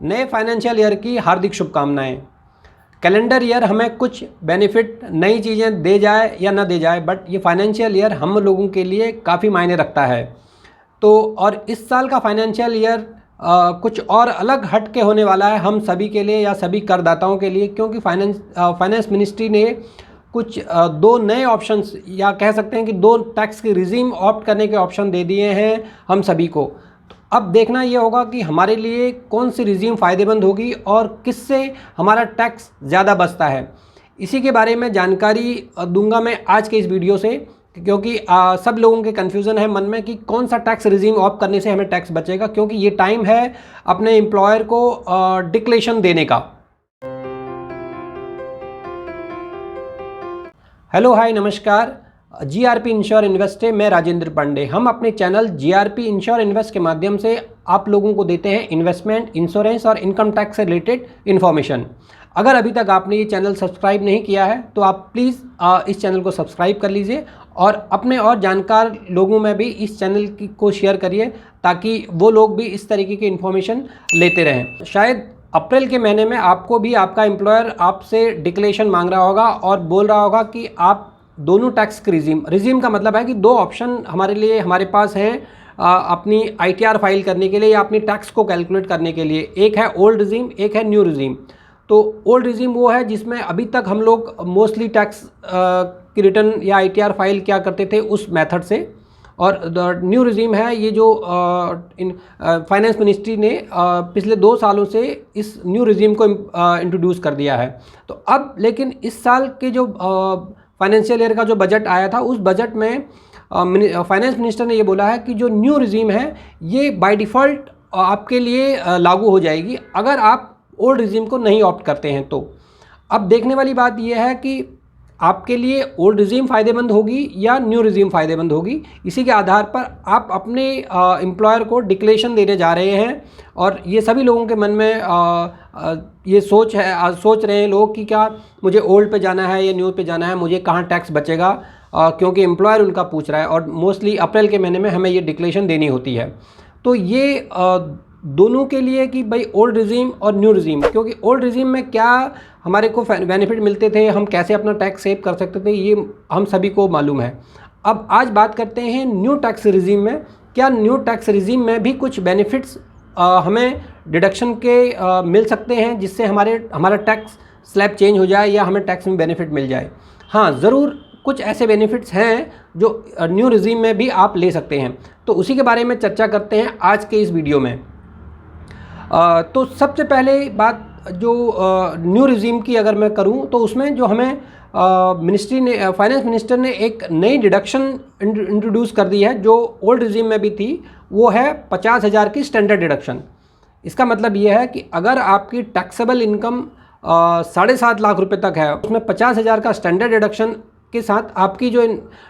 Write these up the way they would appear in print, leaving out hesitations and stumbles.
नए financial year की हार्दिक शुभकामनाएं। कैलेंडर ईयर हमें कुछ बेनिफिट नई चीज़ें दे जाए या ना दे जाए, बट ये फाइनेंशियल ईयर हम लोगों के लिए काफ़ी मायने रखता है। तो और इस साल का फाइनेंशियल ईयर कुछ और अलग हट के होने वाला है हम सभी के लिए या सभी करदाताओं के लिए, क्योंकि फाइनेंस मिनिस्ट्री ने कुछ दो नए ऑप्शंस या कह सकते हैं कि दो टैक्स की रिजीम ऑप्ट करने के ऑप्शन दे दिए हैं हम सभी को। तो अब देखना ये होगा कि हमारे लिए कौन सी रिजीम फ़ायदेमंद होगी और किससे हमारा टैक्स ज़्यादा बचता है। इसी के बारे में जानकारी दूंगा मैं आज के इस वीडियो से, क्योंकि सब लोगों के कन्फ्यूज़न है मन में कि कौन सा टैक्स रिजीम ऑप्ट करने से हमें टैक्स बचेगा, क्योंकि ये टाइम है अपने एम्प्लॉयर को डिक्लेरेशन देने का। हेलो हाय नमस्कार, जीआरपी इंश्योर इन्वेस्ट है, मैं राजेंद्र पांडे। हम अपने चैनल जीआरपी इंश्योर इन्वेस्ट के माध्यम से आप लोगों को देते हैं इन्वेस्टमेंट, इंश्योरेंस और इनकम टैक्स से रिलेटेड इन्फॉर्मेशन। अगर अभी तक आपने ये चैनल सब्सक्राइब नहीं किया है तो आप प्लीज़ इस चैनल को सब्सक्राइब कर लीजिए और अपने और जानकार लोगों में भी इस चैनल को शेयर करिए, ताकि वो लोग भी इस तरीके की इन्फॉर्मेशन लेते रहें। शायद अप्रैल के महीने में आपको भी आपका एम्प्लॉयर आपसे डिक्लेरेशन मांग रहा होगा और बोल रहा होगा कि आप दोनों टैक्स की रिजीम का मतलब है कि दो ऑप्शन हमारे पास हैं अपनी आईटीआर फाइल करने के लिए या अपनी टैक्स को कैलकुलेट करने के लिए। एक है ओल्ड रिजीम, एक है न्यू रिजीम। तो ओल्ड रिजीम वो है जिसमें अभी तक हम लोग मोस्टली टैक्स की रिटर्न या आईटीआर फाइल क्या करते थे उस मेथड से, और न्यू रिजीम है ये जो फाइनेंस मिनिस्ट्री ने पिछले 2 सालों से इस न्यू रिजीम को इंट्रोड्यूस कर दिया है। तो अब लेकिन इस साल के जो फाइनेंशियल ईयर का जो बजट आया था उस बजट में फाइनेंस मिनिस्टर ने ये बोला है कि जो न्यू रिजीम है ये बाय डिफ़ॉल्ट आपके लिए लागू हो जाएगी अगर आप ओल्ड रिजीम को नहीं ऑप्ट करते हैं। तो अब देखने वाली बात यह है कि आपके लिए ओल्ड रिजीम फ़ायदेमंद होगी या न्यू रिजीम फ़ायदेमंद होगी। इसी के आधार पर आप अपने एम्प्लॉयर को डिक्लेरेशन देने जा रहे हैं। और ये सभी लोगों के मन में ये सोच रहे हैं लोग कि क्या मुझे ओल्ड पे जाना है या न्यू पे जाना है, मुझे कहाँ टैक्स बचेगा, क्योंकि एम्प्लॉयर उनका पूछ रहा है और मोस्टली अप्रैल के महीने में हमें ये डिक्लेरेशन देनी होती है। तो ये दोनों के लिए कि भाई ओल्ड रिजीम और न्यू रिजीम, क्योंकि ओल्ड रिजीम में क्या हमारे को बेनिफिट मिलते थे, हम कैसे अपना टैक्स सेव कर सकते थे, ये हम सभी को मालूम है। अब आज बात करते हैं न्यू टैक्स रिजीम में। क्या न्यू टैक्स रिजीम में भी कुछ बेनिफिट्स हमें डिडक्शन के मिल सकते हैं जिससे हमारा टैक्स स्लैब चेंज हो जाए या हमें टैक्स में बेनिफिट मिल जाए? हाँ, ज़रूर कुछ ऐसे बेनिफिट्स हैं जो न्यू रिजीम में भी आप ले सकते हैं। तो उसी के बारे में चर्चा करते हैं आज के इस वीडियो में। तो सबसे पहले बात जो न्यू रिजीम की अगर मैं करूं तो उसमें जो हमें फाइनेंस मिनिस्टर ने एक नई डिडक्शन इंट्रोड्यूस कर दी है जो ओल्ड रिजीम में भी थी, वो है 50,000 की स्टैंडर्ड डिडक्शन। इसका मतलब ये है कि अगर आपकी टैक्सेबल इनकम 7.5 लाख रुपए तक है, उसमें 50,000 का स्टैंडर्ड डिडक्शन के साथ आपकी जो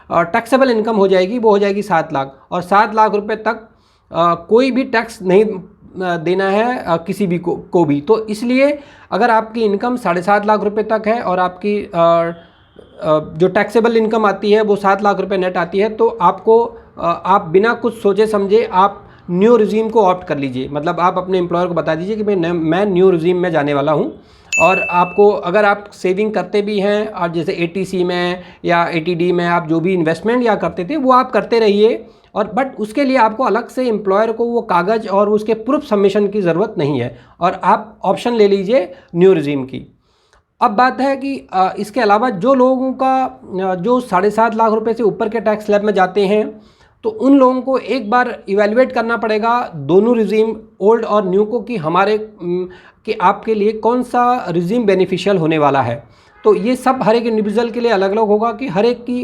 टैक्सेबल इनकम हो जाएगी वो हो जाएगी 7 लाख, और 7 लाख रुपए तक कोई भी टैक्स नहीं देना है किसी भी को भी। तो इसलिए अगर आपकी इनकम 7.5 लाख रुपए तक है और आपकी जो टैक्सेबल इनकम आती है वो 7 लाख रुपए नेट आती है, तो आप बिना कुछ सोचे समझे आप न्यू रिजीम को ऑप्ट कर लीजिए। मतलब आप अपने एम्प्लॉयर को बता दीजिए कि मैं न्यू रिजीम में जाने वाला हूँ। और आपको अगर आप सेविंग करते भी हैं और जैसे एटीसी में या एटीडी में आप जो भी इन्वेस्टमेंट या करते थे वो आप करते रहिए, और बट उसके लिए आपको अलग से एम्प्लॉयर को वो कागज़ और उसके प्रूफ सबमिशन की ज़रूरत नहीं है, और आप ऑप्शन ले लीजिए न्यू रिजीम की। अब बात है कि इसके अलावा जो लोगों का जो 7.5 लाख रुपए से ऊपर के टैक्स स्लैब में जाते हैं, तो उन लोगों को एक बार इवैल्यूएट करना पड़ेगा दोनों रिजीम ओल्ड और न्यू को कि आपके लिए कौन सा रिजीम बेनिफिशियल होने वाला है। तो ये सब हर एक इंडिविजुअल के लिए अलग अलग होगा कि हर एक की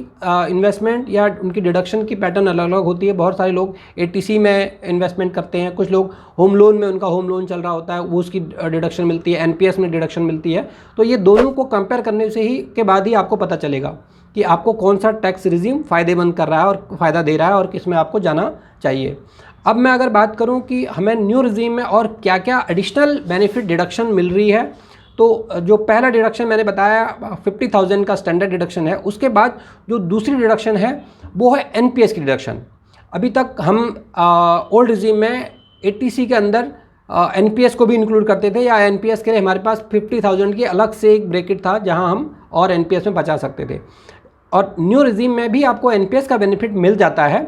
इन्वेस्टमेंट या उनकी डिडक्शन की पैटर्न अलग अलग होती है। बहुत सारे लोग एटीसी में इन्वेस्टमेंट करते हैं, कुछ लोग होम लोन में, उनका होम लोन चल रहा होता है वो उसकी डिडक्शन मिलती है, एनपीएस में डिडक्शन मिलती है। तो ये दोनों को कंपेयर करने से ही के बाद ही आपको पता चलेगा कि आपको कौन सा टैक्स रिजीम फ़ायदेमंद कर रहा है और फ़ायदा दे रहा है और किस में आपको जाना चाहिए। अब मैं अगर बात करूं कि हमें न्यू रिजीम में और क्या क्या एडिशनल बेनिफिट डिडक्शन मिल रही है, तो जो पहला डिडक्शन मैंने बताया 50,000 का स्टैंडर्ड डिडक्शन है। उसके बाद जो दूसरी डिडक्शन है वो है एनपीएस की डिडक्शन। अभी तक हम ओल्ड रिजीम में एटीसी के अंदर एनपीएस को भी इंक्लूड करते थे, या एनपीएस के लिए हमारे पास 50,000 की अलग से एक ब्रैकेट था जहां हम और एनपीएस में बचा सकते थे। और न्यू रिजीम में भी आपको एनपीएस का बेनिफिट मिल जाता है,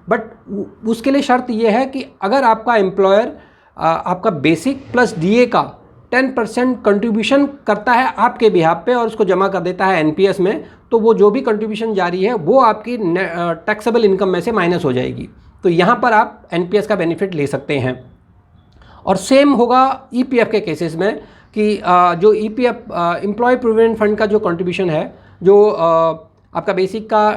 बट उसके लिए शर्त ये है कि अगर आपका एम्प्लॉयर आपका बेसिक प्लस डीए का 10% कंट्रीब्यूशन करता है आपके बिहाफ पे और उसको जमा कर देता है एनपीएस में, तो वो जो भी कंट्रीब्यूशन जारी है वो आपकी टैक्सेबल इनकम में से माइनस हो जाएगी। तो यहाँ पर आप एनपीएस का बेनिफिट ले सकते हैं। और सेम होगा ईपीएफ के केसेस में कि जो ईपीएफ एम्प्लॉय प्रोविडेंट फंड का जो कंट्रीब्यूशन है, जो आपका बेसिक का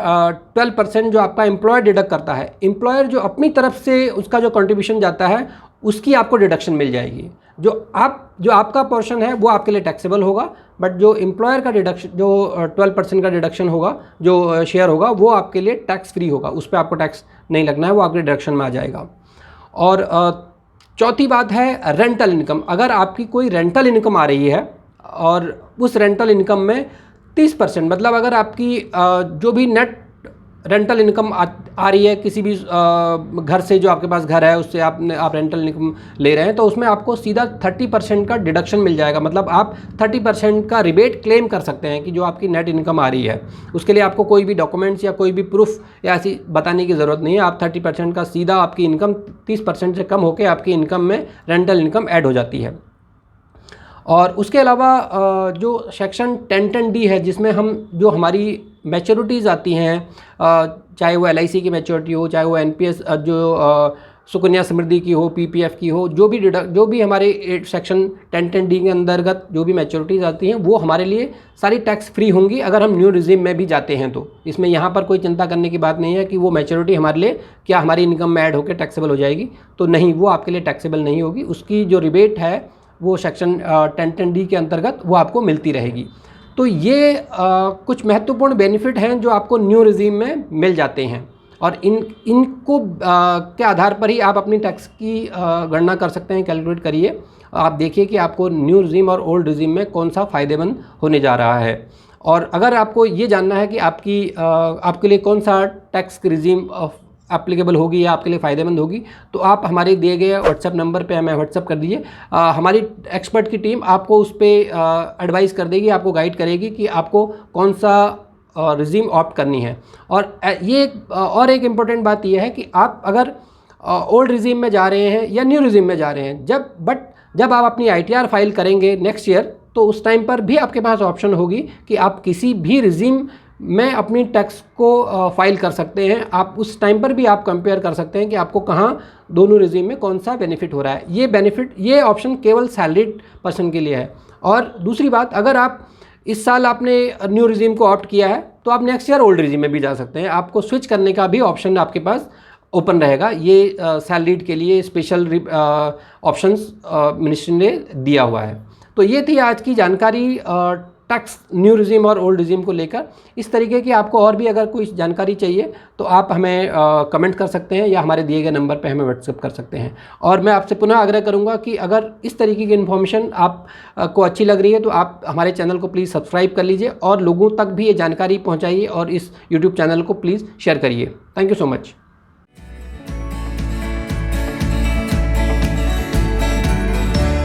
12% जो आपका एम्प्लॉयर डिडक्ट करता है, एम्प्लॉयर जो अपनी तरफ से उसका जो कंट्रीब्यूशन जाता है उसकी आपको डिडक्शन मिल जाएगी। जो आपका पोर्शन है वो आपके लिए टैक्सेबल होगा, बट जो एम्प्लॉयर का डिडक्शन, जो 12% का डिडक्शन होगा, जो शेयर होगा, वो आपके लिए टैक्स फ्री होगा, उस पर आपको टैक्स नहीं लगना है, वो आपके डिडक्शन में आ जाएगा। और चौथी बात है रेंटल इनकम। अगर आपकी कोई रेंटल इनकम आ रही है और उस रेंटल इनकम में 30%, मतलब अगर आपकी जो भी नेट रेंटल इनकम आ रही है किसी भी घर से, जो आपके पास घर है उससे आप रेंटल इनकम ले रहे हैं, तो उसमें आपको सीधा 30% का डिडक्शन मिल जाएगा। मतलब आप 30% का रिबेट क्लेम कर सकते हैं कि जो आपकी नेट इनकम आ रही है। उसके लिए आपको कोई भी डॉक्यूमेंट्स या कोई भी प्रूफ या ऐसी बताने की ज़रूरत नहीं है। आप 30% का सीधा आपकी इनकम 30% से कम होकर आपकी इनकम में रेंटल इनकम ऐड हो जाती है। और उसके अलावा जो सेक्शन 1010D है, जिसमें जो हमारी मैच्योरिटीज़ आती हैं, चाहे वो एलआईसी की मैच्योरिटी हो, चाहे वो एनपीएस जो सुकन्या समृद्धि की हो, पीपीएफ की हो, जो भी हमारे सेक्शन 1010D के अंतर्गत जो भी मैच्योरिटीज़ आती हैं वो हमारे लिए सारी टैक्स फ्री होंगी अगर हम न्यू रिजीम में भी जाते हैं। तो इसमें यहाँ पर कोई चिंता करने की बात नहीं है कि वो मैच्योरिटी हमारे लिए क्या हमारी इनकम में ऐड होकर टैक्सेबल हो जाएगी, तो नहीं, वो आपके लिए टैक्सेबल नहीं होगी। उसकी जो रिबेट है वो सेक्शन 1010D के अंतर्गत वो आपको मिलती रहेगी। तो ये कुछ महत्वपूर्ण बेनिफिट हैं जो आपको न्यू रिजीम में मिल जाते हैं, और इनको के आधार पर ही आप अपनी टैक्स की गणना कर सकते हैं। कैलकुलेट करिए, आप देखिए कि आपको न्यू रिजीम और ओल्ड रिजीम में कौन सा फ़ायदेमंद होने जा रहा है। और अगर आपको ये जानना है कि आपके लिए कौन सा टैक्स रिजीम एप्लीकेबल होगी या आपके लिए फ़ायदेमंद होगी, तो आप हमारे दिए गए व्हाट्सएप नंबर पे हमें व्हाट्सएप कर दीजिए। हमारी एक्सपर्ट की टीम आपको उस पर एडवाइस कर देगी, आपको गाइड करेगी कि आपको कौन सा रिजीम ऑप्ट करनी है। और एक इम्पॉर्टेंट बात यह है कि आप अगर ओल्ड रिजीम में जा रहे हैं या न्यू रिजीम में जा रहे हैं, जब आप अपनी ITR फाइल करेंगे नेक्स्ट ईयर, तो उस टाइम पर भी आपके पास ऑप्शन होगी कि आप किसी भी रिजीम में अपनी टैक्स को फाइल कर सकते हैं। आप उस टाइम पर भी आप कंपेयर कर सकते हैं कि आपको कहाँ दोनों रिजीम में कौन सा बेनिफिट हो रहा है। ये ऑप्शन केवल सैलरीड पर्सन के लिए है। और दूसरी बात, अगर आप इस साल आपने न्यू रिजीम को ऑप्ट किया है तो आप नेक्स्ट ईयर ओल्ड रिजीम में भी जा सकते हैं। आपको स्विच करने का भी ऑप्शन आपके पास ओपन रहेगा। ये सैलरीड के लिए स्पेशल ऑप्शंस मिनिस्ट्री ने दिया हुआ है। तो ये थी आज की जानकारी टैक्स न्यू रिजीम और ओल्ड रिजीम को लेकर। इस तरीके की आपको और भी अगर कोई जानकारी चाहिए तो आप हमें कमेंट कर सकते हैं या हमारे दिए गए नंबर पे हमें व्हाट्सएप कर सकते हैं। और मैं आपसे पुनः आग्रह करूंगा कि अगर इस तरीके की इन्फॉर्मेशन आपको अच्छी लग रही है तो आप हमारे चैनल को प्लीज़ सब्सक्राइब कर लीजिए और लोगों तक भी ये जानकारी पहुँचाइए और इस यूट्यूब चैनल को प्लीज़ शेयर करिए। Thank you so much.